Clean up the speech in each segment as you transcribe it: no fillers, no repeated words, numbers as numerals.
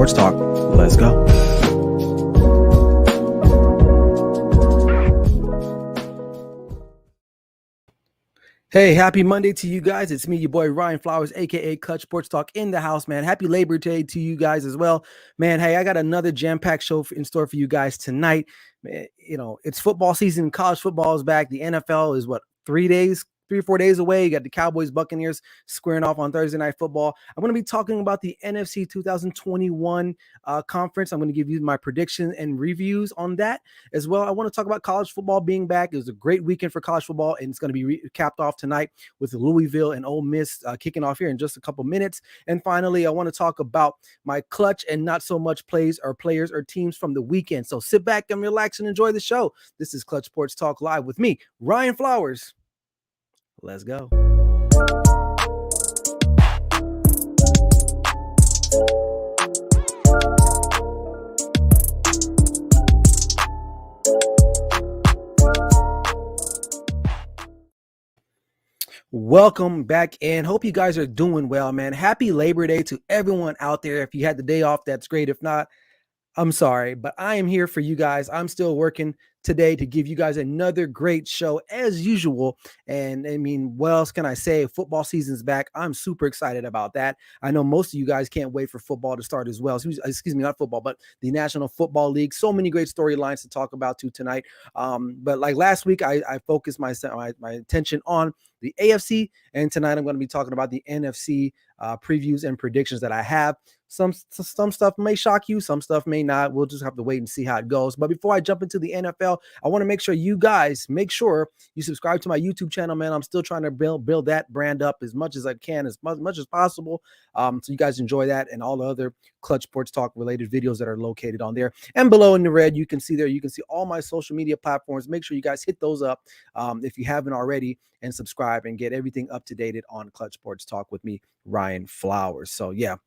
Sports Talk. Let's go. Hey, happy Monday to you guys. It's me, your boy Ryan Flowers, aka Clutch Sports Talk in the house, man. Happy Labor Day to you guys as well. Man, hey, I got another jam-packed show in store for you guys tonight. You know, it's football season. College football is back. The NFL is 3 or 4 days away. You got the Cowboys, Buccaneers squaring off on Thursday Night Football. I'm going to be talking about the NFC 2021 conference. I'm going to give you my predictions and reviews on that as well. I want to talk about college football being back. It was a great weekend for college football, and it's going to be capped off tonight with Louisville and Ole Miss kicking off here in just a couple minutes. And finally, I want to talk about my clutch and not so much plays or players or teams from the weekend. So sit back and relax and enjoy the show. This is Clutch Sports Talk Live with me, Ryan Flowers. Let's go. Welcome back and hope you guys are doing well, man. Happy Labor Day to everyone out there. If you had the day off, that's great. If not, I'm sorry, but I am here for you guys. I'm still working today to give you guys another great show as usual. And I mean, what else can I say? Football season's back. I'm super excited about that. I know most of you guys can't wait for football to start as well. Excuse me, not football, but the National Football League. So many great storylines to talk about tonight. But like last week, I focused my attention on the AFC, and tonight I'm going to be talking about the NFC previews and predictions that I have. Some stuff may shock you, some stuff may not. We'll just have to wait and see how it goes. But before I jump into the NFL, I want to make sure you guys subscribe to my YouTube channel, man. I'm still trying to build that brand up as much as I can, as much as possible. So you guys enjoy that and all the other Clutch Sports Talk related videos that are located on there. And below in the red, you can see all my social media platforms. Make sure you guys hit those up if you haven't already, and subscribe and get everything up to date on Clutch Sports Talk with me, Ryan Flowers. So yeah,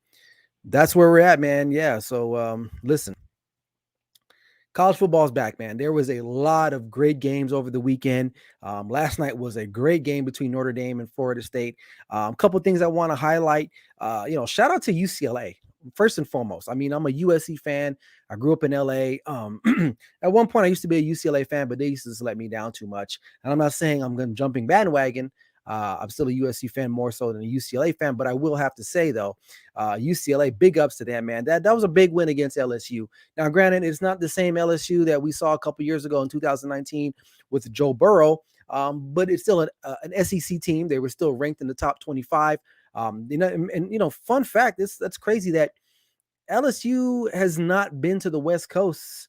that's where we're at, man. Yeah. So listen, college football is back, man. There was a lot of great games over the weekend. Last night was a great game between Notre Dame and Florida State. A couple things I want to highlight. Shout out to UCLA. First and foremost, I mean, I'm a USC fan. I grew up in LA. At one point, I used to be a UCLA fan, but they used to just let me down too much. And I'm not saying I'm going jumping bandwagon. I'm still a USC fan more so than a UCLA fan, but I will have to say, though, UCLA, big ups to them, man. That was a big win against LSU. Now, granted, it's not the same LSU that we saw a couple years ago in 2019 with Joe Burrow, but it's still an SEC team. They were still ranked in the top 25. Fun fact, that's crazy that LSU has not been to the West Coast.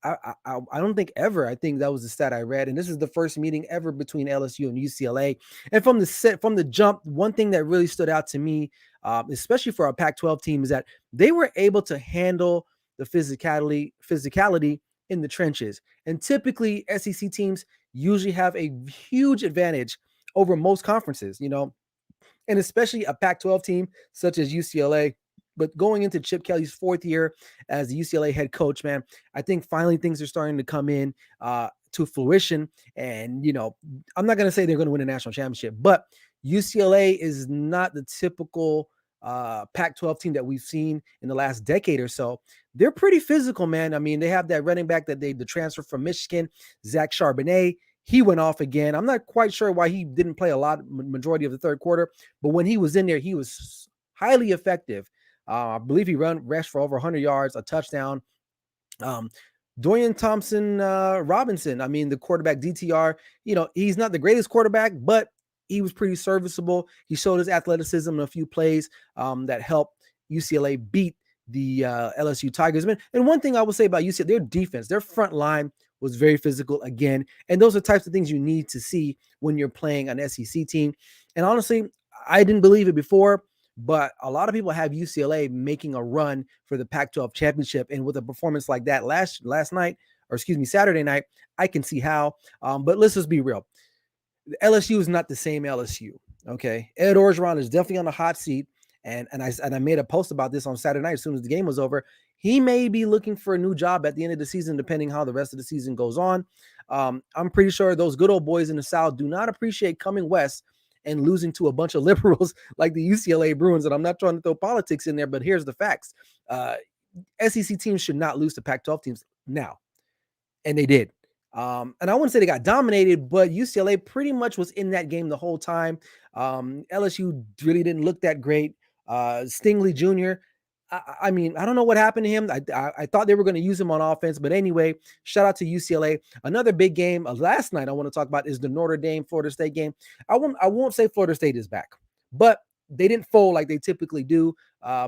I don't think ever. I think that was the stat I read, and this is the first meeting ever between LSU and UCLA. And from the jump, one thing that really stood out to me, especially for our Pac-12 team, is that they were able to handle the physicality in the trenches. And typically, SEC teams usually have a huge advantage over most conferences, and especially a Pac-12 team such as UCLA. But going into Chip Kelly's fourth year as the UCLA head coach, man, I think finally things are starting to come in to fruition. And, I'm not going to say they're going to win a national championship, but UCLA is not the typical Pac-12 team that we've seen in the last decade or so. They're pretty physical, man. I mean, they have that running back the transfer from Michigan, Zach Charbonnet. He went off again. I'm not quite sure why he didn't play majority of the third quarter, but when he was in there, he was highly effective. I believe he rushed for over 100 yards, a touchdown. Dorian Thompson Robinson, I mean, the quarterback DTR, he's not the greatest quarterback, but he was pretty serviceable. He showed his athleticism in a few plays that helped UCLA beat the LSU Tigers. And one thing I will say about UCLA, their defense, their front line was very physical again. And those are types of things you need to see when you're playing an SEC team. And honestly, I didn't believe it before, but a lot of people have UCLA making a run for the Pac-12 championship. And with a performance like that Saturday night, I can see how. But let's just be real. LSU is not the same LSU. Okay. Ed Orgeron is definitely on the hot seat. And I made a post about this on Saturday night as soon as the game was over. He may be looking for a new job at the end of the season, depending how the rest of the season goes on. I'm pretty sure those good old boys in the South do not appreciate coming west and losing to a bunch of liberals like the UCLA Bruins. And I'm not trying to throw politics in there, but here's the facts. SEC teams should not lose to Pac-12 teams now, and they did. And I wouldn't say they got dominated, but UCLA pretty much was in that game the whole time. LSU really didn't look that great. Stingley Jr., I mean, I don't know what happened to him. I thought they were going to use him on offense, but anyway, shout out to UCLA. Another big game last night I want to talk about is the Notre Dame Florida State game. I won't say Florida State is back, but they didn't fold like they typically do.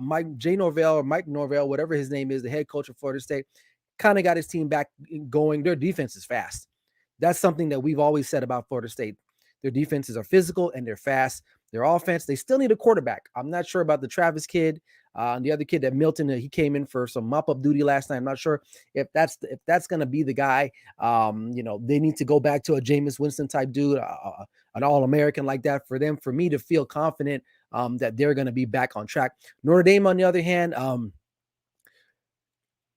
Mike Norvell, whatever his name is, the head coach of Florida State, kind of got his team back going. Their defense is fast. That's something that we've always said about Florida State. Their defenses are physical and they're fast. Their offense, they still need a quarterback. I'm not sure about the Travis kid. The other kid that Milton, he came in for some mop-up duty last night. I'm not sure if that's going to be the guy. They need to go back to a Jameis Winston type dude, an All-American like that for me to feel confident that they're going to be back on track. Notre Dame, on the other hand,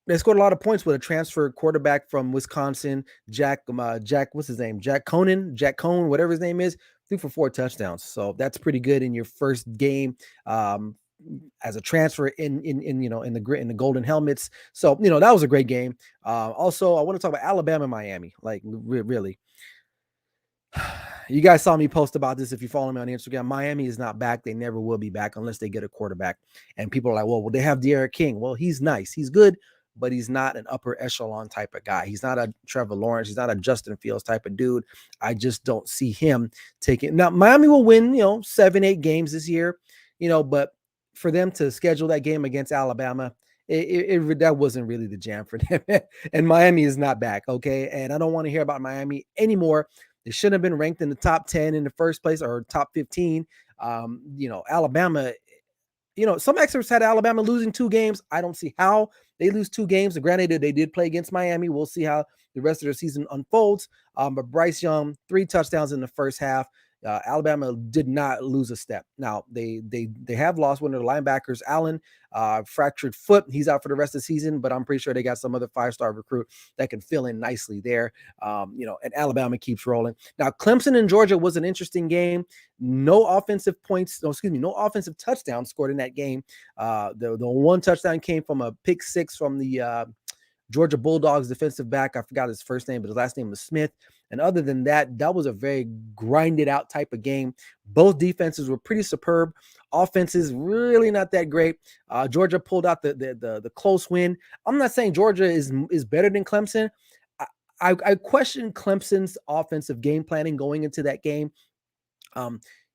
they scored a lot of points with a transfer quarterback from Wisconsin, Jack, what's his name? Jack Cohn, whatever his name is, threw for 4 touchdowns. So that's pretty good in your first game as a transfer in the golden helmets. So, that was a great game. Also, I want to talk about Alabama and Miami. Like, really. You guys saw me post about this if you follow me on Instagram. Miami is not back. They never will be back unless they get a quarterback. And people are like, well, they have De'Aaron King. Well, he's nice. He's good, but he's not an upper echelon type of guy. He's not a Trevor Lawrence. He's not a Justin Fields type of dude. I just don't see him taking. Now, Miami will win, 7-8 games this year, but for them to schedule that game against Alabama, that wasn't really the jam for them. And Miami is not back, okay? And I don't want to hear about Miami anymore. They shouldn't have been ranked in the top 10 in the first place or top 15. Alabama, some experts had Alabama losing 2 games. I don't see how they lose 2 games. Granted, they did play against Miami. We'll see how the rest of the season unfolds. But Bryce Young, 3 touchdowns in the first half. Alabama did not lose a step. Now, they have lost one of the linebackers, Allen, fractured foot. He's out for the rest of the season, but I'm pretty sure they got some other 5-star recruit that can fill in nicely there. And Alabama keeps rolling. Now, Clemson and Georgia was an interesting game. No offensive touchdowns scored in that game. The one touchdown came from a pick 6 from the Georgia Bulldogs defensive back. I forgot his first name, but his last name was Smith. And other than that, that was a very grinded out type of game. Both defenses were pretty superb. Offenses really not that great. Georgia pulled out the close win. I'm not saying Georgia is better than Clemson. I question Clemson's offensive game planning going into that game.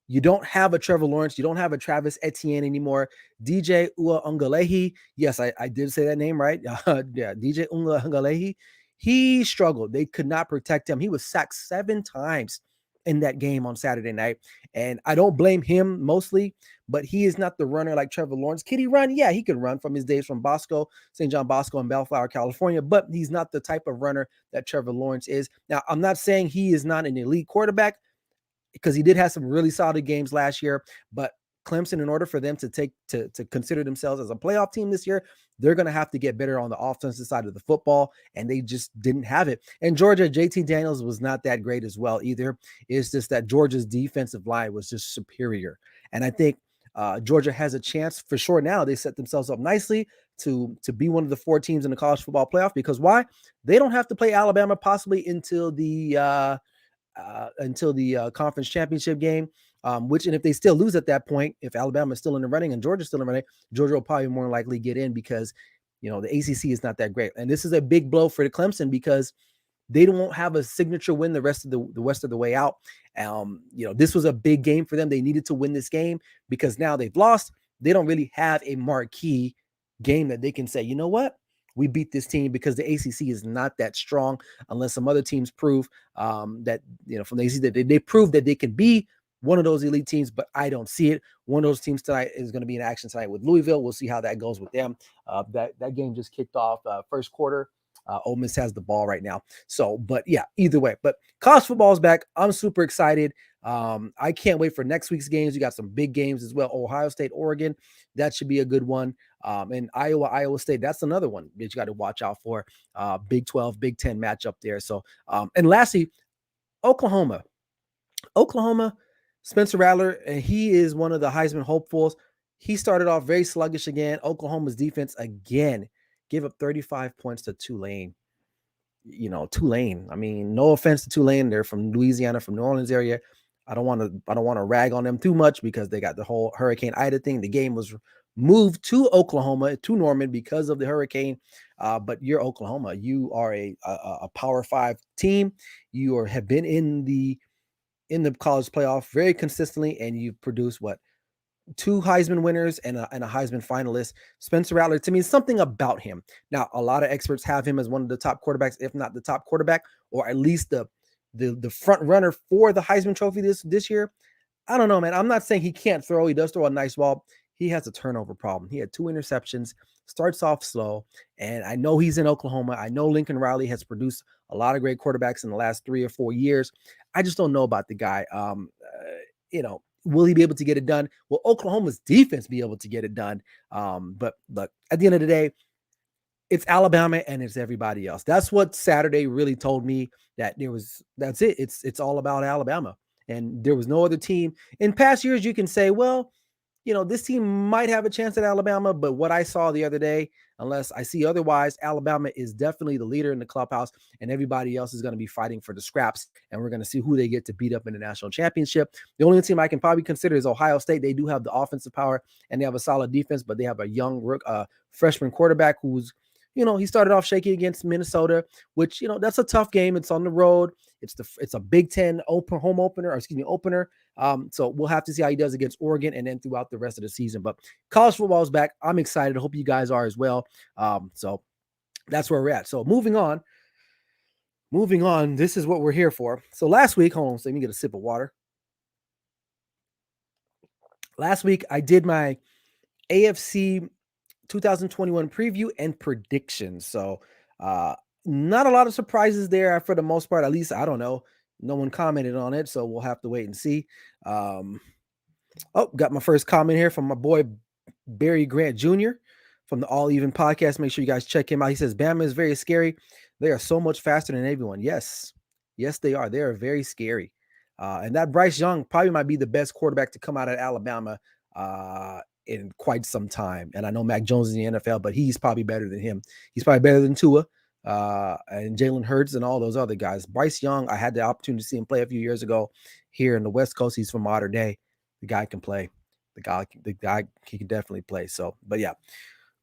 You don't have a Trevor Lawrence. You don't have a Travis Etienne anymore. DJ Uiagalelei. Yes, I did say that name right. Yeah, DJ Uiagalelei. He struggled. They could not protect him. He was sacked 7 times in that game on Saturday night. And I don't blame him mostly, but he is not the runner like Trevor Lawrence. Could he run? Yeah, he could run from his days from St. John Bosco in Bellflower, California, but he's not the type of runner that Trevor Lawrence is. Now, I'm not saying he is not an elite quarterback, because he did have some really solid games last year, but Clemson, in order for them to consider themselves as a playoff team this year, they're going to have to get better on the offensive side of the football, and they just didn't have it. And Georgia, JT Daniels was not that great as well either. It's just that Georgia's defensive line was just superior. And I think Georgia has a chance for sure now. They set themselves up nicely to be one of the 4 teams in the college football playoff, because why? They don't have to play Alabama possibly until the conference championship game, and if they still lose at that point, if Alabama is still in the running and Georgia's still in the running, Georgia will probably more likely get in, because the ACC is not that great. And this is a big blow for the Clemson, because they won't have a signature win the rest of the way out. This was a big game for them. They needed to win this game, because now they've lost. They don't really have a marquee game that they can say, you know what? We beat this team, because the ACC is not that strong unless some other teams prove from the ACC that they prove that they can be one of those elite teams, but I don't see it. One of those teams tonight is going to be in action tonight with Louisville. We'll see how that goes with them. That game just kicked off first quarter. Ole Miss has the ball right now. So, but yeah, either way. But college football is back. I'm super excited. I can't wait for next week's games. You got some big games as well. Ohio State, Oregon. That should be a good one. And Iowa State. That's another one that you got to watch out for. Big 12, Big 10 matchup there. So, and lastly, Oklahoma, Spencer Rattler, and he is one of the Heisman hopefuls. He started off very sluggish again. Oklahoma's defense again gave up 35 points to Tulane. Tulane. I mean, no offense to Tulane. They're from Louisiana, from New Orleans area. I don't want to rag on them too much because they got the whole Hurricane Ida thing. The game was moved to Oklahoma, to Norman, because of the hurricane. But you're Oklahoma. You are a Power 5 team. You have been in the college playoff very consistently, and you've produced what? 2 Heisman winners and a Heisman finalist. Spencer Rattler, to me, something about him. Now, a lot of experts have him as one of the top quarterbacks, if not the top quarterback, or at least the front runner for the Heisman Trophy this year. I don't know, man. I'm not saying he can't throw. He does throw a nice ball. He has a turnover problem. He had 2 interceptions, starts off slow, and I know he's in Oklahoma. I know Lincoln Riley has produced a lot of great quarterbacks in the last 3 or 4 years. I just don't know about the guy. Will he be able to get it done? Will Oklahoma's defense be able to get it done? But look, at the end of the day, it's Alabama and it's everybody else. That's what Saturday really told me, that's it. It's all about Alabama. And there was no other team. In past years, you can say, well, this team might have a chance at Alabama, but what I saw the other day, unless I see otherwise, Alabama is definitely the leader in the clubhouse, and everybody else is going to be fighting for the scraps, and we're going to see who they get to beat up in the national championship. The only team I can probably consider is Ohio State. They do have the offensive power, and they have a solid defense, but they have a young freshman quarterback who's, he started off shaky against Minnesota, which, that's a tough game. It's on the road. It's a Big Ten opener. So we'll have to see how he does against Oregon and then throughout the rest of the season. But college football is back. I'm excited. I hope you guys are as well. So that's where we're at. So moving on. This is what we're here for. So last week, hold on, so let me get a sip of water. Last week, I did my AFC 2021 preview and predictions. So not a lot of surprises there for the most part. At least, I don't know. No one commented on it, so we'll have to wait and see. Got my first comment here from my boy Barry Grant Jr. from the All Even podcast. Make sure you guys check him out. He says, Bama is very scary. They are so much faster than everyone. Yes, they are. They are very scary. And that Bryce Young probably might be the best quarterback to come out of Alabama in quite some time. And I know Mac Jones is in the NFL, but he's probably better than him. He's probably better than Tua and Jalen Hurts and all those other guys. Bryce Young, I had the opportunity to see him play a few years ago here in the West Coast. He's from Mater Dei. The guy can play. The guy, he can definitely play. So, but yeah,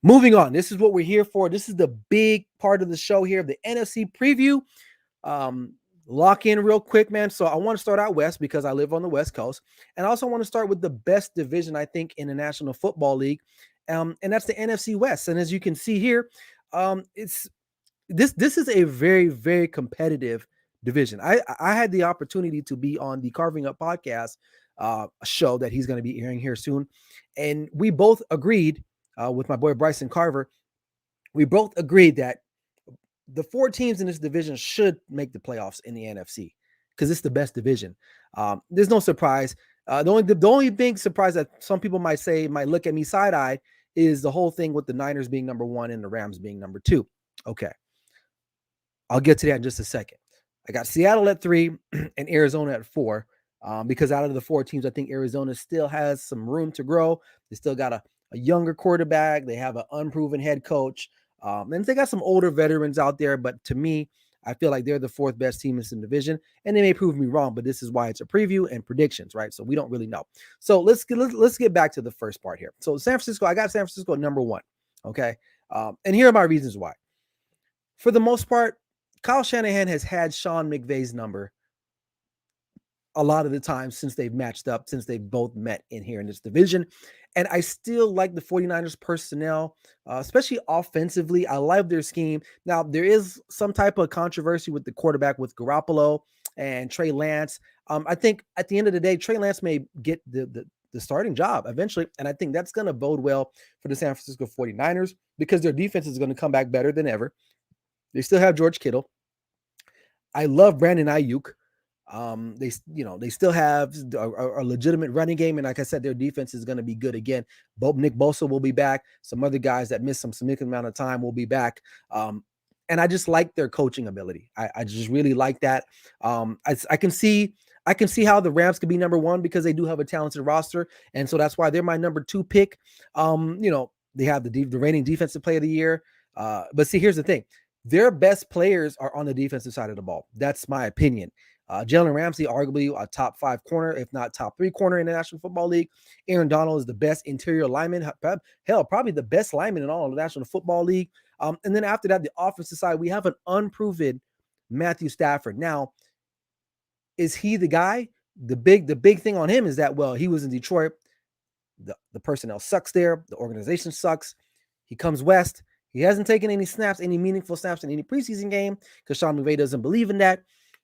moving on. This is what we're here for. This is the big part of the show here, the NFC preview. Lock in real quick, man. So I want to start out West because I live on the West Coast. And I also want to start with the best division, I think, in the National Football League. And that's the NFC West. And as you can see here, this is a very, very competitive division. I had the opportunity to be on the Carving Up podcast show that he's going to be airing here soon. And we both agreed with my boy Bryson Carver. We both agreed that the 4 teams in this division should make the playoffs in the NFC because it's the best division. There's no surprise. The only big surprise that some people might look at me side-eyed is the whole thing with the Niners being number 1 and the Rams being number 2. Okay. I'll get to that in just a second. I got Seattle at 3 and Arizona at 4 because out of the 4 teams, I think Arizona still has some room to grow. They still got a younger quarterback. They have an unproven head coach. And they got some older veterans out there, but to me, I feel like they're the 4th best team in this division, and they may prove me wrong, but this is why it's a preview and predictions, right? So we don't really know. So let's get back to the first part here. So San Francisco, I got San Francisco at number 1, okay? And here are my reasons why. For the most part, Kyle Shanahan has had Sean McVay's number a lot of the time since they've matched up, since they've both met in here in this division. And I still like the 49ers personnel, especially offensively. I love their scheme. Now, there is some type of controversy with the quarterback with Garoppolo and Trey Lance. I think at the end of the day, Trey Lance may get the starting job eventually. And I think that's going to bode well for the San Francisco 49ers because their defense is going to come back better than ever. They still have George Kittle. I love Brandon Ayuk. They still have a legitimate running game, and like I said, their defense is going to be good again. Nick Bosa will be back. Some other guys that missed some significant amount of time will be back. And I just like their coaching ability. I just really like that. I can see how the Rams could be number 1 because they do have a talented roster, and so that's why they're my number 2 pick. They have the reigning defensive player of the year. But see, here's the thing. Their best players are on the defensive side of the ball. That's my opinion. Jalen Ramsey, arguably a top 5 corner, if not top 3 corner in the National Football League. Aaron Donald is the best interior lineman. Hell, probably the best lineman in all of the National Football League. And then after that, the offensive side, we have an unproven Matthew Stafford. Now, is he the guy? The big thing on him is that, well, he was in Detroit. The personnel sucks there. The organization sucks. He comes west. He hasn't taken any snaps, any meaningful snaps in any preseason game because Sean McVay doesn't believe in that.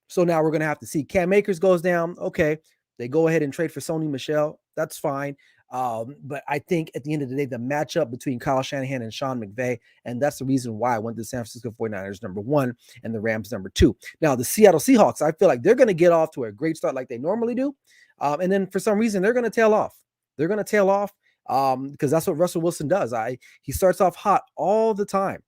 So now we're going to have to see. Cam Akers goes down. Okay, they go ahead and trade for Sony Michel. That's fine. But I think at the end of the day, the matchup between Kyle Shanahan and Sean McVay, and that's the reason why I went to the San Francisco 49ers number 1 and the Rams number 2. Now, the Seattle Seahawks, I feel like they're going to get off to a great start like they normally do. And then for some reason, they're going to tail off. They're going to tail off because that's what Russell Wilson does. He starts off hot all the time.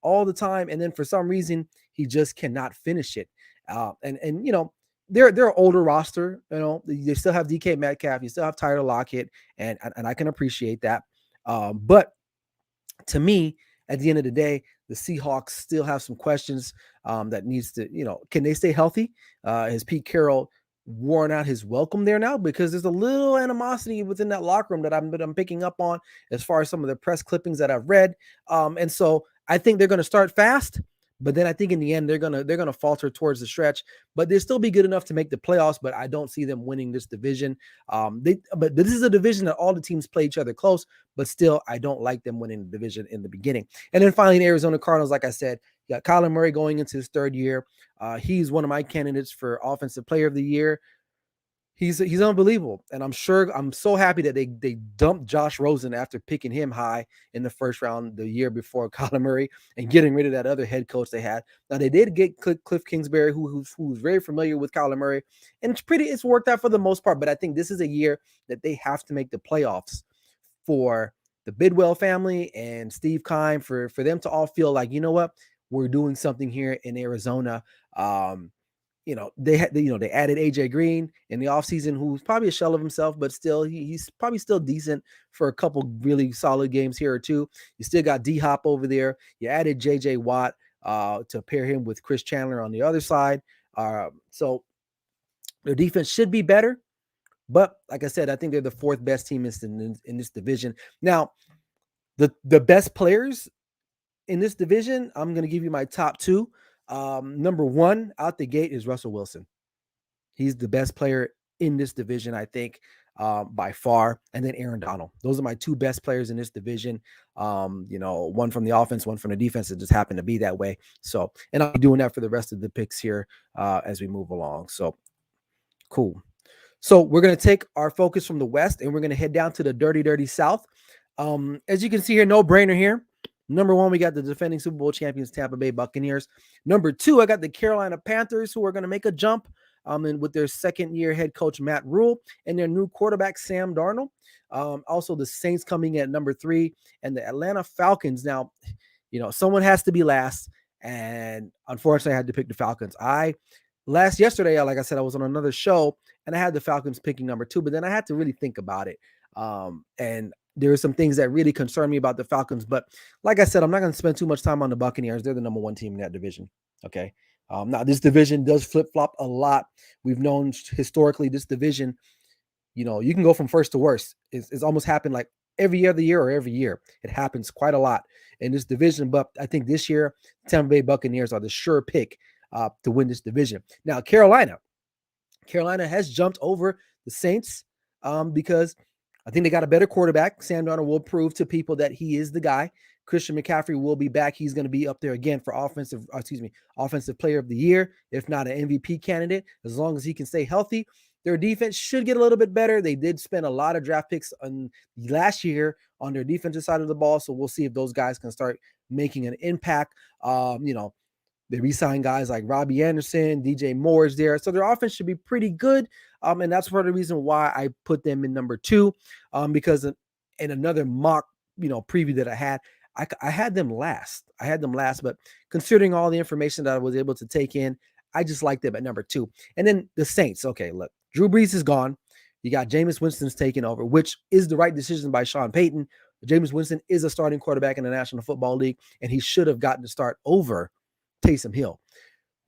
And then for some reason, he just cannot finish it. And you know, they're an older roster. You know, they still have DK Metcalf, you still have Tyler Lockett, and I can appreciate that. But to me, at the end of the day, the Seahawks still have some questions that needs to, you know, can they stay healthy? Has Pete Carroll worn out his welcome there now? Because there's a little animosity within that locker room that I'm picking up on as far as some of the press clippings that I've read. And so I think they're going to start fast, but then I think in the end they're gonna falter towards the stretch. But they'll still be good enough to make the playoffs. But I don't see them winning this division. But this is a division that all the teams play each other close. But still, I don't like them winning the division in the beginning. And then finally, the Arizona Cardinals, like I said, you got Kyler Murray going into his 3rd year. He's one of my candidates for Offensive Player of the Year. He's unbelievable, and I'm so happy that they dumped Josh Rosen after picking him high in the 1st round the year before Kyler Murray and getting rid of that other head coach they had. Now they did get Cliff Kingsbury, who's very familiar with Kyler Murray, and it's worked out for the most part. But I think this is a year that they have to make the playoffs for the Bidwell family and Steve Keim for them to all feel like, you know what, we're doing something here in Arizona. You know, they added AJ Green in the offseason, who's probably a shell of himself, but still he's probably still decent for a couple really solid games here or two. You still got D-Hop over there. You added JJ Watt to pair him with Chris Chandler on the other side. So their defense should be better. But like I said, I think they're the 4th best team in this division. Now, the best players in this division, I'm going to give you my top 2. Number 1 out the gate is Russell Wilson. He's the best player in this division, I think, by far. And then Aaron Donald. Those are my 2 best players in this division. You know, one from the offense, one from the defense. It just happened to be that way. So, and I'll be doing that for the rest of the picks here as we move along. So, cool. So we're going to take our focus from the West and we're going to head down to the dirty South. As you can see here, no brainer here. Number 1, we got the defending Super Bowl champions, Tampa Bay Buccaneers. Number 2, I got the Carolina Panthers, who are going to make a jump and with their 2nd-year head coach, Matt Rule, and their new quarterback, Sam Darnold. Also, the Saints coming at number 3, and the Atlanta Falcons. Now, you know, someone has to be last, and unfortunately, I had to pick the Falcons. Yesterday, like I said, I was on another show, and I had the Falcons picking number 2, but then I had to really think about it. And there are some things that really concern me about the Falcons. But like I said, I'm not going to spend too much time on the Buccaneers. They're the number 1 team in that division. Okay. Now, this division does flip-flop a lot. We've known historically this division, you know, you can go from first to worst. It's almost happened like every other year or every year. It happens quite a lot in this division. But I think this year, Tampa Bay Buccaneers are the sure pick to win this division. Now, Carolina has jumped over the Saints because I think they got a better quarterback. Sam Darnold will prove to people that he is the guy. Christian McCaffrey will be back. He's going to be up there again for offensive player of the year, if not an MVP candidate, as long as he can stay healthy. Their defense should get a little bit better. They did spend a lot of draft picks last year on their defensive side of the ball, so we'll see if those guys can start making an impact. You know, they re-signed guys like Robbie Anderson, DJ Moore is there. So their offense should be pretty good. And that's part of the reason why I put them in number 2. Because in another mock, preview that I had them last. But considering all the information that I was able to take in, I just like them at number 2. And then the Saints. Okay, look, Drew Brees is gone. You got Jameis Winston's taking over, which is the right decision by Sean Payton. Jameis Winston is a starting quarterback in the National Football League, and he should have gotten to start over Taysom Hill.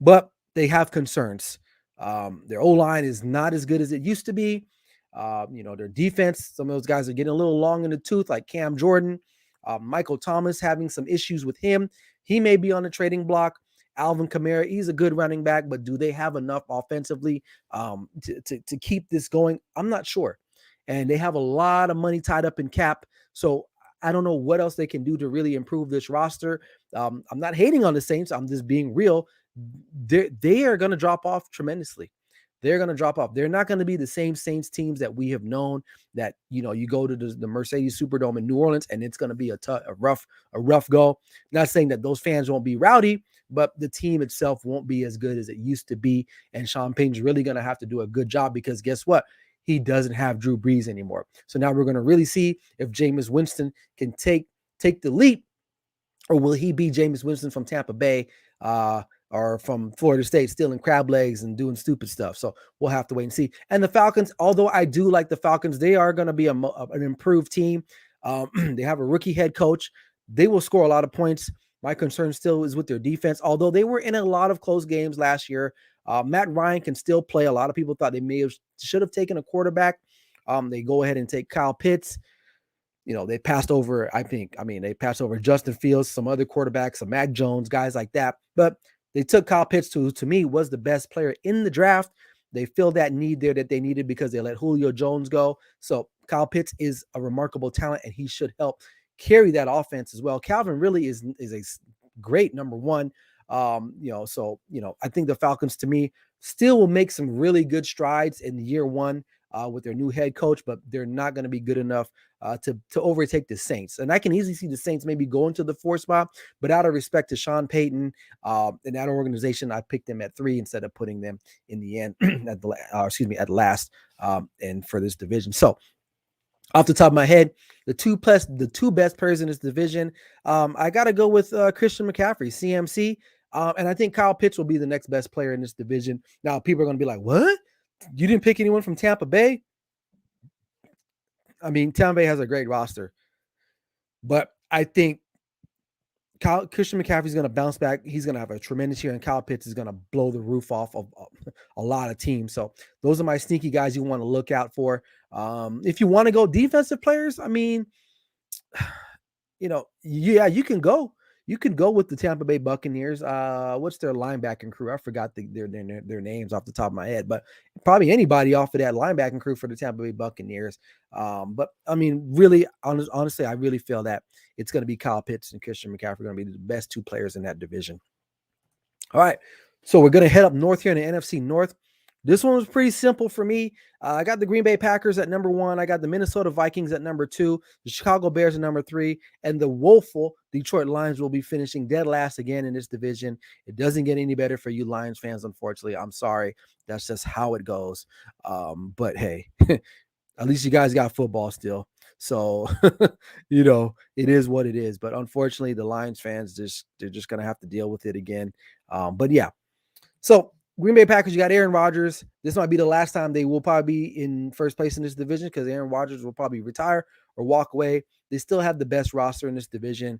But they have concerns. Their O-line is not as good as it used to be. Their defense, some of those guys are getting a little long in the tooth, like Cam Jordan. Michael Thomas having some issues with him. He may be on the trading block. Alvin Kamara, he's a good running back, but do they have enough offensively to keep this going? I'm not sure. And they have a lot of money tied up in cap. So I don't know what else they can do to really improve this roster. I'm not hating on the Saints. I'm just being real. They are going to drop off tremendously. They're going to drop off. They're not going to be the same Saints teams that we have known that, you go to the Mercedes Superdome in New Orleans and it's going to be a rough go. Not saying that those fans won't be rowdy, but the team itself won't be as good as it used to be. And Sean Payton's really going to have to do a good job because guess what? He doesn't have Drew Brees anymore. So now we're going to really see if Jameis Winston can take the leap, or will he be Jameis Winston from Tampa Bay or from Florida State, stealing crab legs and doing stupid stuff. So we'll have to wait and see. And the Falcons, although I do like the Falcons, they are going to be an improved team. They have a rookie head coach. They will score a lot of points. My concern still is with their defense, although they were in a lot of close games last year. Matt Ryan can still play. A lot of people thought they should have taken a quarterback. They go ahead and take Kyle Pitts. They passed over, they passed over Justin Fields, some other quarterbacks, some Mac Jones, guys like that. But they took Kyle Pitts, who to me was the best player in the draft. They filled that need there that they needed because they let Julio Jones go. So Kyle Pitts is a remarkable talent, and he should help carry that offense as well. Calvin really is a great number one. I think the Falcons, to me, still will make some really good strides in year one with their new head coach, but they're not going to be good enough to overtake the Saints. And I can easily see the Saints maybe going to the 4th spot, but out of respect to Sean Payton and that organization, I picked them at 3 instead of putting them in the end at last and for this division. So off the top of my head, the two best players in this division, I got to go with Christian McCaffrey, CMC, and I think Kyle Pitts will be the next best player in this division. Now, people are going to be like, what? You didn't pick anyone from Tampa Bay? Tampa Bay has a great roster, but I think Christian McCaffrey is going to bounce back. He's going to have a tremendous year, and Kyle Pitts is going to blow the roof off of a lot of teams. So those are my sneaky guys you want to look out for. If you want to go defensive players, you can go. You can go with the Tampa Bay Buccaneers. What's their linebacking crew? I forgot their names off the top of my head, but probably anybody off of that linebacking crew for the Tampa Bay Buccaneers. But really, honestly, I really feel that it's going to be Kyle Pitts and Christian McCaffrey going to be the best 2 players in that division. All right, so we're going to head up north here in the NFC North. This one was pretty simple for me. I got the Green Bay Packers at number 1. I got the Minnesota Vikings at number 2. The Chicago Bears at number 3. And the woeful Detroit Lions will be finishing dead last again in this division. It doesn't get any better for you Lions fans, unfortunately. I'm sorry. That's just how it goes. But hey, at least you guys got football still. So, it is what it is. But unfortunately, the Lions fans, they're just going to have to deal with it again. But yeah. So, Green Bay Packers, you got Aaron Rodgers. This might be the last time they will probably be in first place in this division because Aaron Rodgers will probably retire or walk away. They still have the best roster in this division,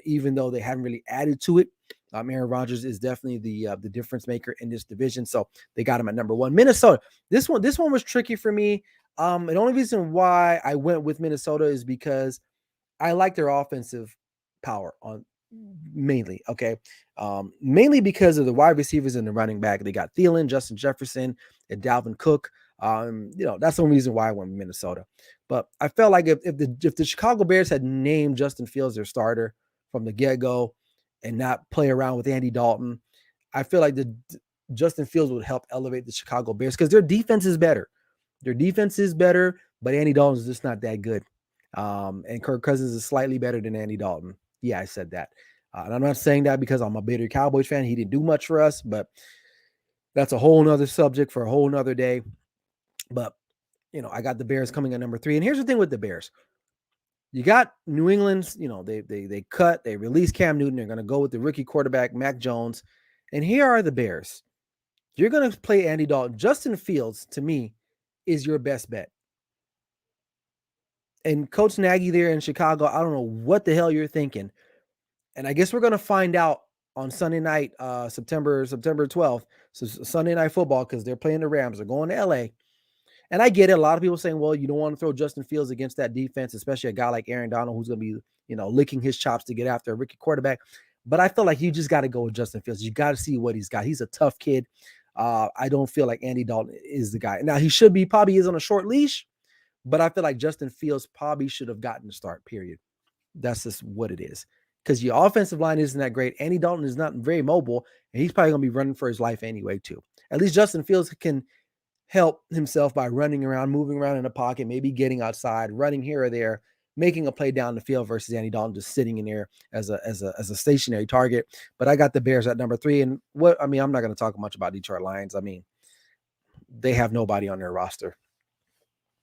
even though they haven't really added to it. Aaron Rodgers is definitely the difference maker in this division, so they got him at number 1. Minnesota. This one was tricky for me. The only reason why I went with Minnesota is because I like their offensive power mainly. Okay. Mainly because of the wide receivers and the running back. They got Thielen, Justin Jefferson, and Dalvin Cook. That's the only reason why I went with Minnesota. But I felt like if the Chicago Bears had named Justin Fields their starter from the get-go and not play around with Andy Dalton, I feel like Justin Fields would help elevate the Chicago Bears because their defense is better. Their defense is better, but Andy Dalton is just not that good. And Kirk Cousins is slightly better than Andy Dalton. Yeah, I said that. And I'm not saying that because I'm a bitter Cowboys fan. He didn't do much for us, but that's a whole nother subject for a whole nother day. But, I got the Bears coming at number 3. And here's the thing with the Bears. You got New England's, they released Cam Newton. They're going to go with the rookie quarterback, Mac Jones. And here are the Bears. You're going to play Andy Dalton. Justin Fields, to me, is your best bet. And Coach Nagy there in Chicago, I don't know what the hell you're thinking. And I guess we're going to find out on Sunday night, September 12th. So Sunday night football, because they're playing the Rams. They're going to LA. And I get it. A lot of people saying, well, you don't want to throw Justin Fields against that defense, especially a guy like Aaron Donald, who's going to be, licking his chops to get after a rookie quarterback. But I feel like you just got to go with Justin Fields. You got to see what he's got. He's a tough kid. I don't feel like Andy Dalton is the guy. Now, he probably is on a short leash, but I feel like Justin Fields probably should have gotten the start, period. That's just what it is. Because your offensive line isn't that great. Andy Dalton is not very mobile, and he's probably going to be running for his life anyway, too. At least Justin Fields can help himself by running around, moving around in the pocket, maybe getting outside, running here or there, making a play down the field versus Andy Dalton just sitting in there as a stationary target. But I got the Bears at number 3. And I'm not going to talk much about Detroit Lions. I mean, they have nobody on their roster.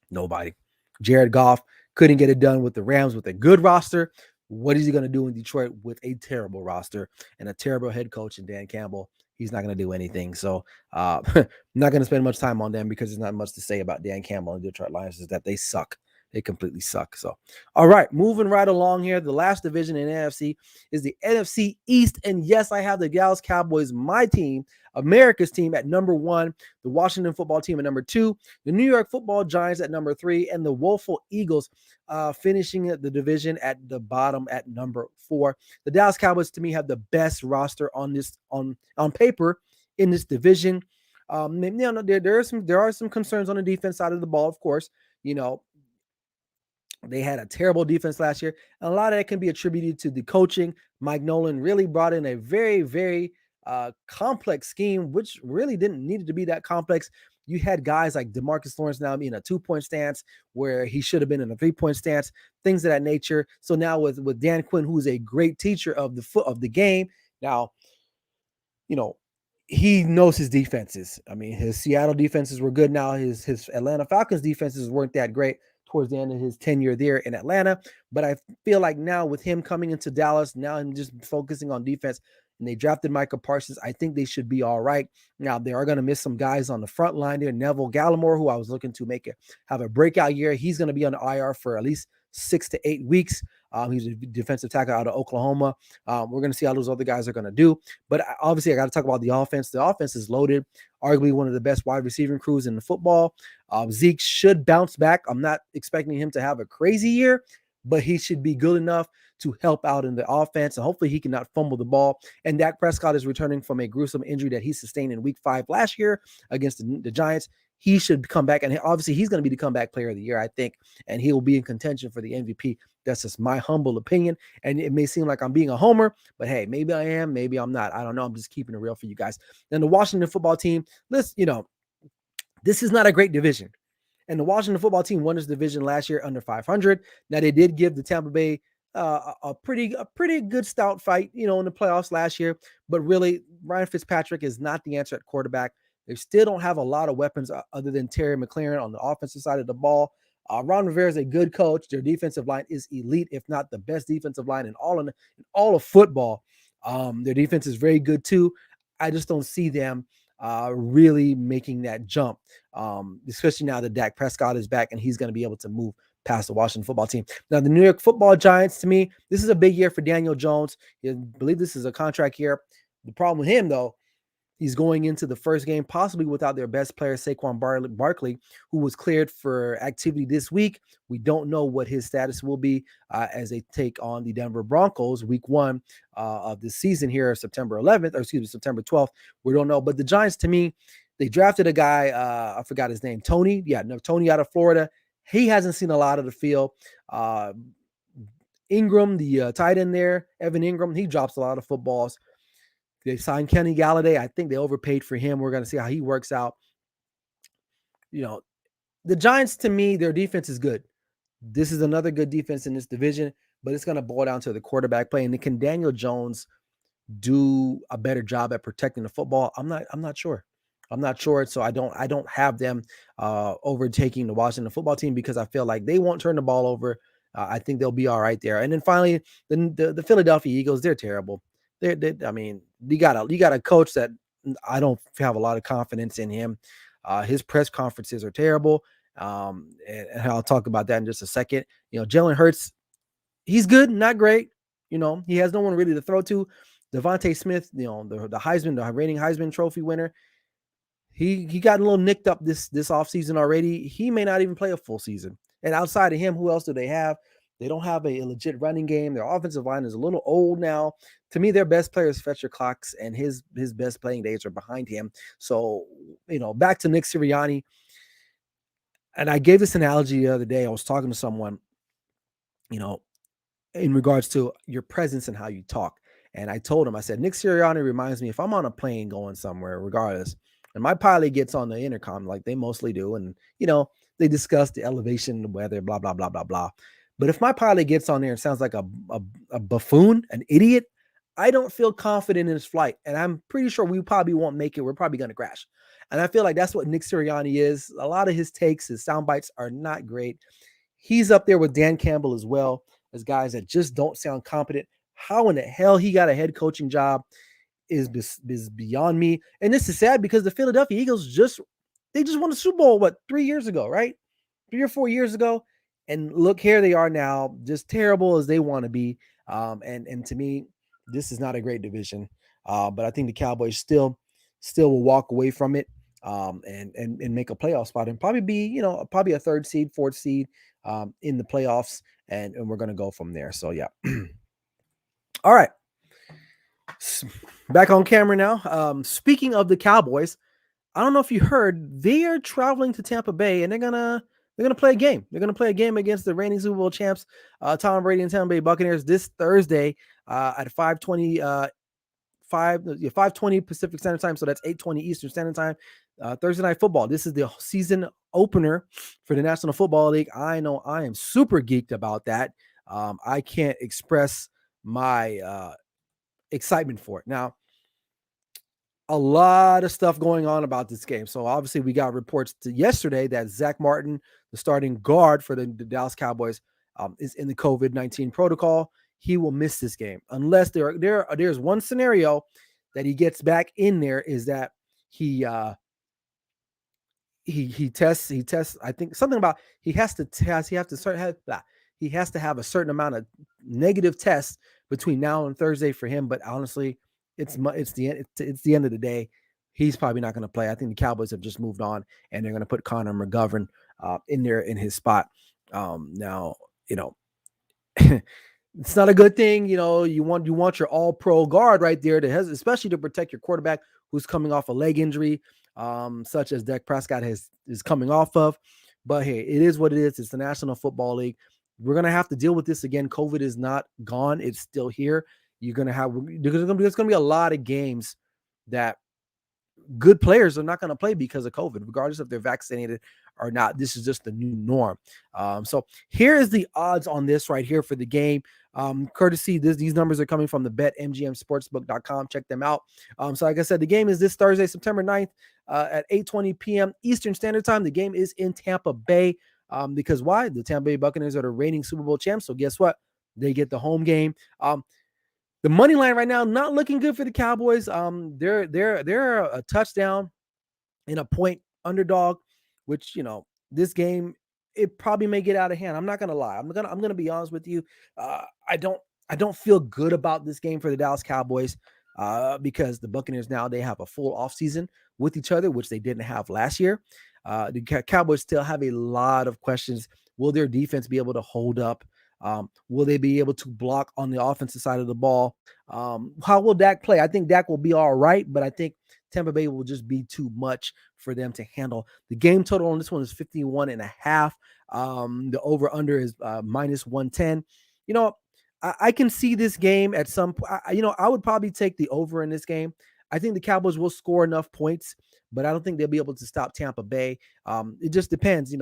Nobody. Jared Goff couldn't get it done with the Rams with a good roster. What is he going to do in Detroit with a terrible roster and a terrible head coach in Dan Campbell? He's not going to do anything. So I'm not going to spend much time on them because there's not much to say about Dan Campbell and Detroit Lions is that they suck. They completely suck. So, all right, moving right along here. The last division in NFC is the NFC East. And yes, I have the Dallas Cowboys, my team, America's team, at number 1, the Washington football team at number 2, the New York football Giants at number 3, and the woeful Eagles finishing the division at the bottom at number 4. The Dallas Cowboys, to me, have the best roster on paper in this division. There are some concerns on the defense side of the ball, of course. They had a terrible defense last year. And a lot of that can be attributed to the coaching. Mike Nolan really brought in a very, very complex scheme, which really didn't need to be that complex. You had guys like DeMarcus Lawrence now in a 2-point stance where he should have been in a 3-point stance, things of that nature. So now with Dan Quinn, who's a great teacher of the game, now, he knows his defenses. I mean, his Seattle defenses were good. Now his Atlanta Falcons defenses weren't that great towards the end of his tenure there in Atlanta. But I feel like now with him coming into Dallas, now and just focusing on defense, and they drafted Micah Parsons, I think they should be all right. Now, they are going to miss some guys on the front line there. Neville Gallimore, who I was looking to have a breakout year. He's going to be on the IR for at least 6 to 8 weeks. He's a defensive tackle out of Oklahoma. We're going to see how those other guys are going to do. But obviously, I got to talk about the offense. The offense is loaded, arguably one of the best wide receiving crews in the football. Zeke should bounce back. I'm not expecting him to have a crazy year, but he should be good enough to help out in the offense, and hopefully he cannot fumble the ball. And Dak Prescott is returning from a gruesome injury that he sustained in week 5 last year against the Giants. He should come back, and obviously he's going to be the comeback player of the year, I think, and he will be in contention for the MVP. That's just my humble opinion, and it may seem like I'm being a homer, but hey, maybe I am, maybe I'm not. I don't know. I'm just keeping it real for you guys. Then the Washington football team, this is not a great division. And the Washington football team won this division last year under 500. Now, they did give the Tampa Bay a pretty good stout fight, in the playoffs last year. But really, Ryan Fitzpatrick is not the answer at quarterback. They still don't have a lot of weapons other than Terry McLaurin on the offensive side of the ball. Ron Rivera is a good coach. Their defensive line is elite, if not the best defensive line in all of football. Their defense is very good too. I just don't see them really making that jump, especially now that Dak Prescott is back and he's going to be able to move past the Washington football team. Now, the New York football Giants, to me, this is a big year for Daniel Jones. I believe this is a contract year. The problem with him, though, he's going into the first game possibly without their best player, Saquon Barkley, who was cleared for activity this week. We don't know what his status will be as they take on the Denver Broncos week 1 of the season here, September 12th. We don't know. But the Giants, to me, they drafted a guy, I forgot his name, Tony. Yeah, no, Tony out of Florida. He hasn't seen a lot of the field. Ingram, the tight end there, Evan Ingram, he drops a lot of footballs. They signed Kenny Galladay. I think they overpaid for him. We're going to see how he works out. The Giants, to me, their defense is good. This is another good defense in this division, but it's going to boil down to the quarterback play. And can Daniel Jones do a better job at protecting the football? I'm not sure. I'm not sure. So I don't have them overtaking the Washington football team because I feel like they won't turn the ball over. I think they'll be all right there. And then finally, the Philadelphia Eagles, they're terrible. You got a coach that I don't have a lot of confidence in him. His press conferences are terrible. And I'll talk about that in just a second. Jalen Hurts, he's good, not great. He has no one really to throw to. Devontae Smith, the Heisman, the reigning Heisman Trophy winner, he got a little nicked up this offseason already. He may not even play a full season. And outside of him, who else do they have? They don't have a legit running game. Their offensive line is a little old now. To me, their best player is Fletcher Cox, and his best playing days are behind him. So, back to Nick Sirianni. And I gave this analogy the other day. I was talking to someone, in regards to your presence and how you talk. And I told him, I said, Nick Sirianni reminds me, if I'm on a plane going somewhere, regardless, and my pilot gets on the intercom like they mostly do, and they discuss the elevation, the weather, blah blah blah blah blah. But if my pilot gets on there and sounds like a buffoon, an idiot, I don't feel confident in his flight, and I'm pretty sure we probably won't make it. We're probably going to crash. And I feel like that's what Nick Sirianni is. A lot of his takes, his sound bites are not great. He's up there with Dan Campbell as well, as guys that just don't sound competent. How in the hell he got a head coaching job is beyond me. And this is sad because the Philadelphia Eagles just won the Super Bowl, 3 years ago, right? 3 or 4 years ago. And look, here they are now, just terrible as they want to be. And to me, this is not a great division. But I think the Cowboys still will walk away from it and make a playoff spot and probably be, probably a 3rd seed, 4th seed in the playoffs. And we're going to go from there. So, yeah. All right. Back on camera now. Speaking of the Cowboys, I don't know if you heard, they are traveling to Tampa Bay and they're gonna play a game. They're gonna play a game against the reigning Super Bowl champs, Tom Brady and Tampa Bay Buccaneers, this Thursday at 5:20 Pacific Standard Time. So that's 8:20 Eastern Standard Time. Thursday Night Football. This is the season opener for the National Football League. I know I am super geeked about that. I can't express my excitement for it. Now, a lot of stuff going on about this game. So obviously we got reports yesterday that Zach Martin, the starting guard for the Dallas Cowboys, is in the COVID-19 protocol. He will miss this game unless there's one scenario that he gets back in there, is that he tests. I think something about he has to have a certain amount of negative tests between now and Thursday for him. But honestly, it's the end of the day. He's probably not going to play. I think the Cowboys have just moved on, and they're going to put Connor McGovern in there in his spot. Now, it's not a good thing. You want your all-pro guard right there especially to protect your quarterback who's coming off a leg injury, such as Dak Prescott is coming off of. But hey, it is what it is. It's the National Football League. We're going to have to deal with this again. COVID is not gone. It's still here. There's going to be a lot of games that good players are not going to play because of COVID, regardless if they're vaccinated or not. This is just the new norm. So here is the odds on this right here for the game. Courtesy, these numbers are coming from the BetMGMSportsbook.com. Check them out. So like I said, the game is this Thursday, September 9th at 8:20 p.m. Eastern Standard Time. The game is in Tampa Bay. Because why? The Tampa Bay Buccaneers are the reigning Super Bowl champs. So guess what? They get the home game. The money line right now, not looking good for the Cowboys. They're a touchdown and a point underdog, which, this game, it probably may get out of hand. I'm not going to lie. I'm going to be honest with you. I don't feel good about this game for the Dallas Cowboys because the Buccaneers now, they have a full offseason with each other, which they didn't have last year. The Cowboys still have a lot of questions. Will their defense be able to hold up? Will they be able to block on the offensive side of the ball? How will Dak play? I think Dak will be all right, but I think Tampa Bay will just be too much for them to handle. The game total on this one is 51.5. The over-under is minus 110. I can see this game at some point. I would probably take the over in this game. I think the Cowboys will score enough points, but I don't think they'll be able to stop Tampa Bay. It just depends.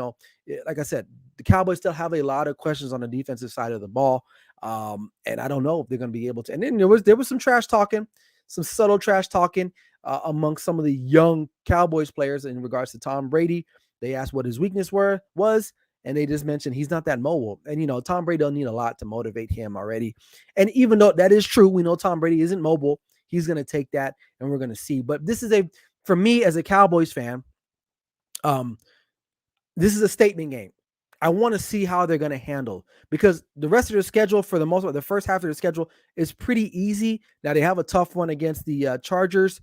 Like I said, the Cowboys still have a lot of questions on the defensive side of the ball. And I don't know if they're going to be able to. And then there was some trash talking, some subtle trash talking among some of the young Cowboys players in regards to Tom Brady. They asked what his weakness was, and they just mentioned he's not that mobile. And, Tom Brady doesn't need a lot to motivate him already. And even though that is true, we know Tom Brady isn't mobile. He's going to take that, and we're going to see. But this is for me as a Cowboys fan, this is a statement game. I want to see how they're going to handle, because the rest of their schedule, for the most part, the first half of their schedule is pretty easy. Now they have a tough one against the Chargers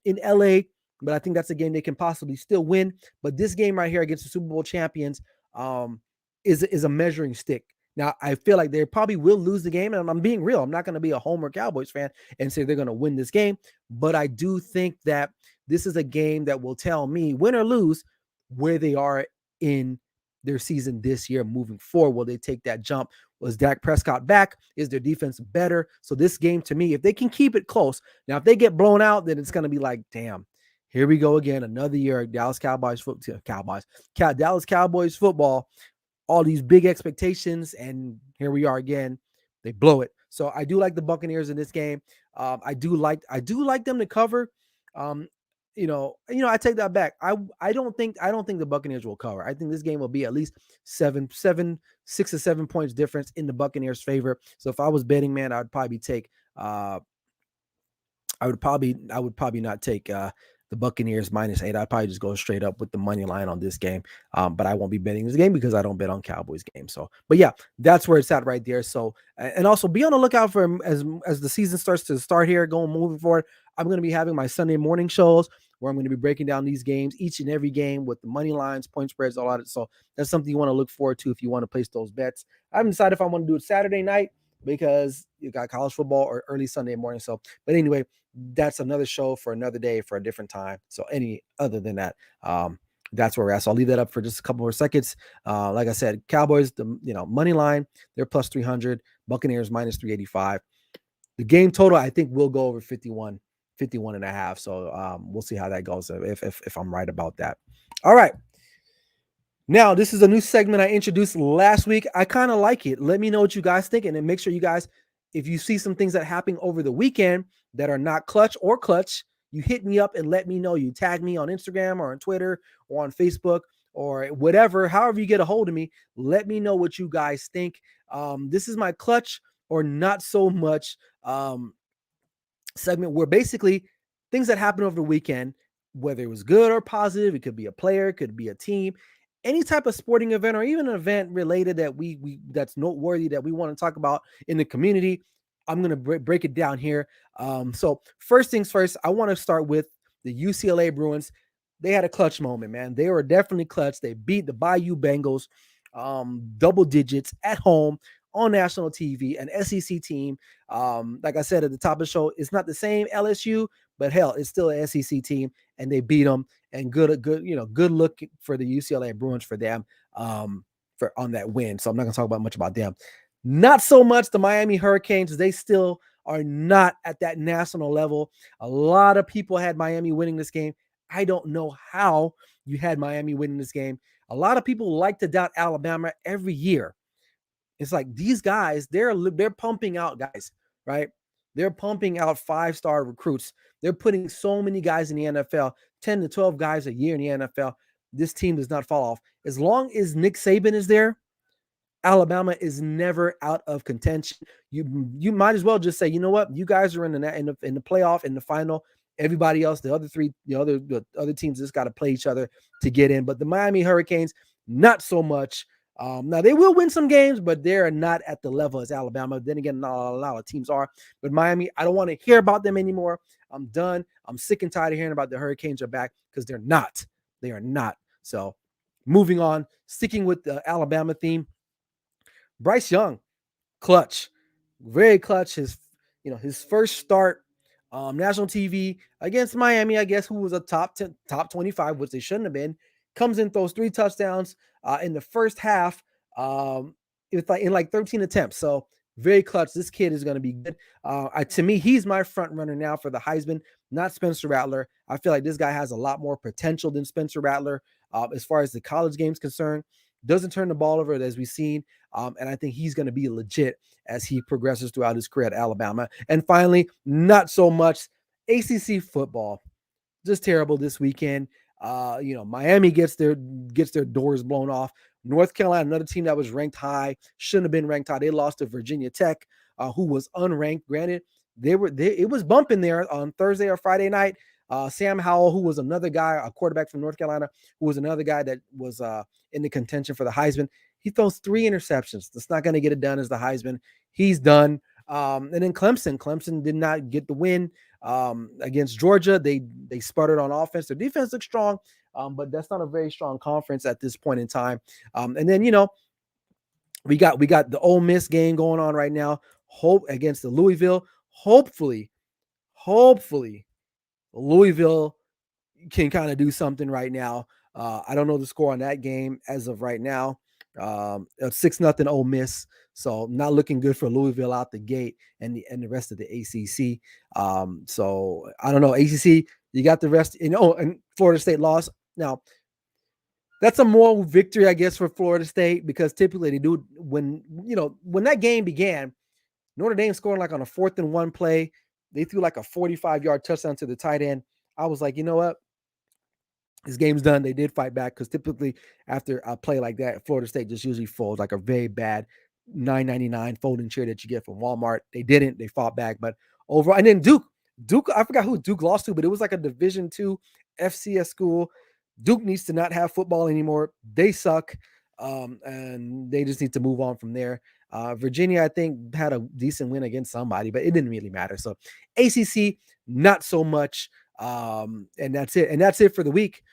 in LA, but I think that's a game they can possibly still win. But this game right here against the Super Bowl champions um, is a measuring stick. Now I feel like they probably will lose the game, and I'm being real. I'm not going to be a Homer Cowboys fan and say they're going to win this game, but I do think that this is a game that will tell me, win or lose, where they are in their season this year moving forward. Will they take that jump? Was Dak Prescott back? Is their defense better? So this game, to me, if they can keep it close, now if they get blown out, then it's going to be like, damn, here we go again, another year of Dallas Cowboys football, all these big expectations, and here we are again. They blow it. So I do like the Buccaneers in this game. I do like them to cover. Um, I take that back. I don't think the Buccaneers will cover. I think this game will be at least 6 or 7 points difference in the Buccaneers' favor. So if I was betting, man, I would probably take I would probably not take the Buccaneers -8. I'd probably just go straight up with the money line on this game. But I won't be betting this game because I don't bet on Cowboys games. So, but yeah, that's where it's at right there. So, and also be on the lookout for, as the season starts to start here, moving forward. I'm going to be having my Sunday morning shows where I'm going to be breaking down these games, each and every game, with the money lines, point spreads, all that. So that's something you want to look forward to if you want to place those bets. I haven't decided if I want to do it Saturday night because you got college football, or early Sunday morning. So, but anyway, that's another show for another day, for a different time. So any other than that, that's where we're at. So I'll leave that up for just a couple more seconds. Like I said, Cowboys, the money line, they're plus 300, Buccaneers minus 385. The game total, I think, will go over 51 and a half. So we'll see how that goes, if I'm right about that. All right. Now, this is a new segment I introduced last week. I kind of like it. Let me know what you guys think, and then make sure you guys, if you see some things that happen over the weekend that are not clutch, you hit me up and let me know. You tag me on Instagram or on Twitter or on Facebook or whatever, however you get a hold of me. Let me know what you guys think. This is my clutch or not so much segment, where basically things that happen over the weekend, whether it was good or positive, it could be a player, it could be a team, any type of sporting event, or even an event related that we that's noteworthy that we want to talk about in the community. I'm going to break it down here. So first things first, I want to start with the UCLA Bruins. They had a clutch moment, man. They were definitely clutch. They beat the Bayou Bengals double digits at home on national TV, an SEC team. Like I said at the top of the show, it's not the same LSU, but hell, it's still an SEC team, and they beat them. And good look for the UCLA Bruins for them for on that win. So I'm not going to talk about much about them. Not so much the Miami Hurricanes. They still are not at that national level. A lot of people had Miami winning this game. I don't know how you had Miami winning this game. A lot of people like to doubt Alabama every year. It's like these guys, they're pumping out guys, right? They're pumping out 5-star recruits. They're putting so many guys in the NFL, 10 to 12 guys a year in the NFL. This team does not fall off. As long as Nick Saban is there, Alabama is never out of contention. You might as well just say, you know what, you guys are in the playoff, in the final. Everybody else, the other teams just got to play each other to get in. But the Miami Hurricanes, not so much. Now they will win some games, but they're not at the level as Alabama. Then again, not a lot of teams are. But Miami, I don't want to hear about them anymore. I'm done. I'm sick and tired of hearing about the Hurricanes are back, because they're not. They are not. So moving on, sticking with the Alabama theme. Bryce Young, clutch, very clutch. His first start, national TV against Miami, I guess, who was a top 25, which they shouldn't have been. Comes in, throws 3 touchdowns in the first half. It's like in 13 attempts. So very clutch. This kid is going to be good. To me, he's my front runner now for the Heisman, not Spencer Rattler. I feel like this guy has a lot more potential than Spencer Rattler as far as the college game's concerned. Doesn't turn the ball over, as we've seen. And I think he's going to be legit as he progresses throughout his career at Alabama. And finally, not so much ACC football. Just terrible this weekend. Miami gets their doors blown off. North Carolina, another team that was ranked high, shouldn't have been ranked high. They lost to Virginia Tech, who was unranked. Granted, it was bumping there on Thursday or Friday night. Sam Howell, who was another guy, a quarterback from North Carolina, who was another guy that was in the contention for the Heisman. He throws 3 interceptions. That's not going to get it done as the Heisman. He's done. And then Clemson did not get the win against Georgia. They sputtered on offense. Their defense looks strong, but that's not a very strong conference at this point in time. And then, we got the Ole Miss game going on right now. Hope against the Louisville. Hopefully, Louisville can kind of do something right now. I don't know the score on that game as of right now. 6-0 Ole Miss. So not looking good for Louisville out the gate and the rest of the ACC. So I don't know. ACC, you got the rest. And Florida State lost. Now, that's a moral victory, I guess, for Florida State, because typically they do when that game began, Notre Dame scoring like on a 4th and 1 play. They threw like a 45-yard touchdown to the tight end. I was like, you know what? This game's done. They did fight back, because typically after a play like that, Florida State just usually folds, like a very bad $9.99 folding chair that you get from Walmart. They didn't. They fought back. But overall, and then Duke, I forgot who Duke lost to, but it was like a Division II FCS school. Duke needs to not have football anymore. They suck, and they just need to move on from there. Virginia, I think, had a decent win against somebody, but it didn't really matter. So ACC, not so much. And that's it. And that's it for the week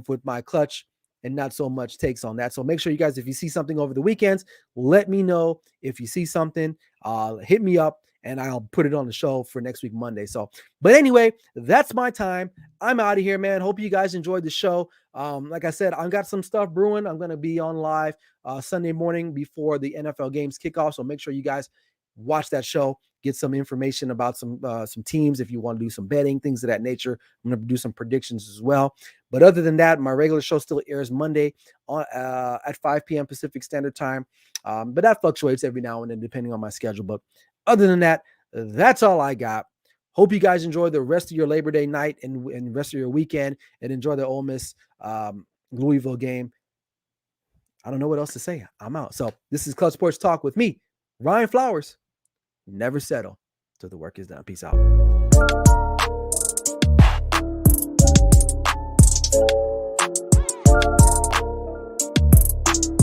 with my clutch and not so much takes on that. So make sure you guys, if you see something over the weekends, let me know. If you see something, hit me up and I'll put it on the show for next week, Monday. So, but anyway, that's my time. I'm out of here, man. Hope you guys enjoyed the show. Like I said, I've got some stuff brewing. I'm going to be on live Sunday morning before the NFL games kick off. So make sure you guys watch that show, get some information about some teams if you want to do some betting, things of that nature. I'm going to do some predictions as well. But other than that, my regular show still airs Monday at 5 p.m. Pacific Standard Time. But that fluctuates every now and then depending on my schedule. But other than that, that's all I got. Hope you guys enjoy the rest of your Labor Day night and rest of your weekend, and enjoy the Ole Miss Louisville game. I don't know what else to say. I'm out. So this is Clutch Sports Talk with me, Ryan Flowers. Never settle till the work is done. Peace out.